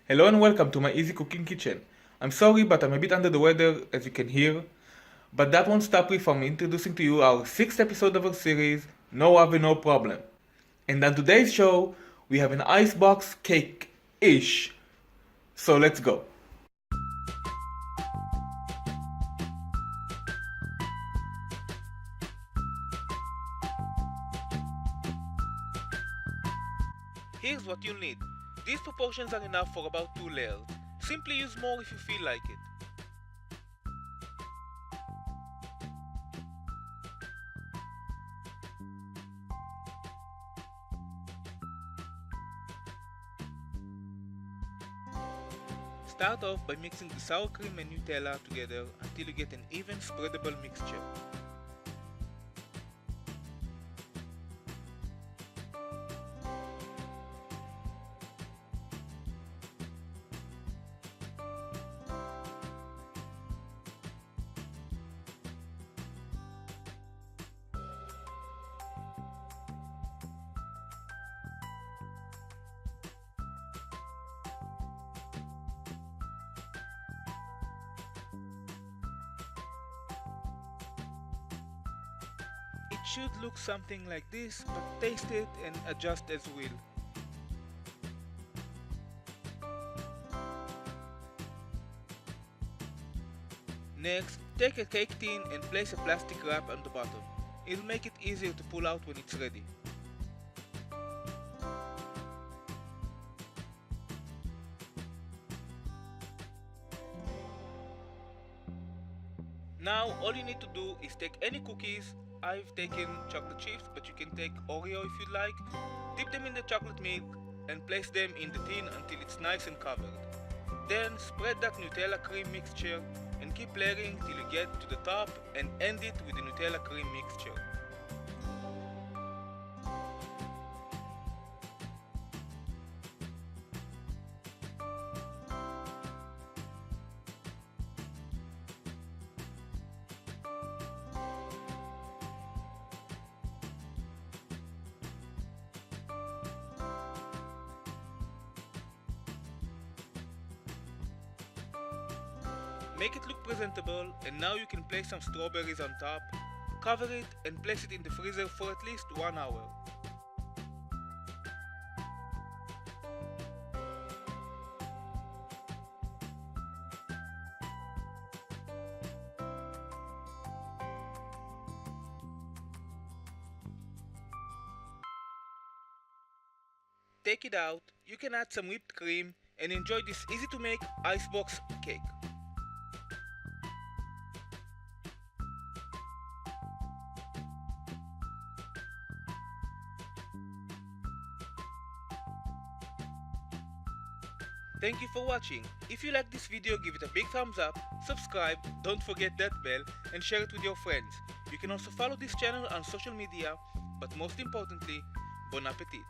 Hello and welcome to my Easy Cooking kitchen. I'm sorry, but I'm a bit under the weather, as you can hear. But that won't stop me from introducing to you our sixth episode of our series, No Oven, No Problem. And on today's show, we have an icebox cake-ish. So let's go. Here's what you'll need. These proportions are enough for about 2 layers. Simply use more if you feel like it. Start off by mixing the sour cream and Nutella together until you get an even spreadable mixture. It should look something like this, but taste it and adjust as will. Next, take a cake tin and place a plastic wrap on the bottom. It'll make it easier to pull out when it's ready. Now all you need to do is take any cookies. I've taken chocolate chips, but you can take Oreo if you'd like. Dip them in the chocolate milk and place them in the tin until it's nice and covered. Then spread that Nutella cream mixture and keep layering till you get to the top and end it with the Nutella cream mixture. Make it look presentable, and now you can place some strawberries on top, cover it and place it in the freezer for at least 1 hour. Take it out, you can add some whipped cream and enjoy this easy to make icebox cake. Thank you for watching. If you like this video, give it a big thumbs up, subscribe, don't forget that bell, and share it with your friends. You can also follow this channel on social media, but most importantly, bon appetit!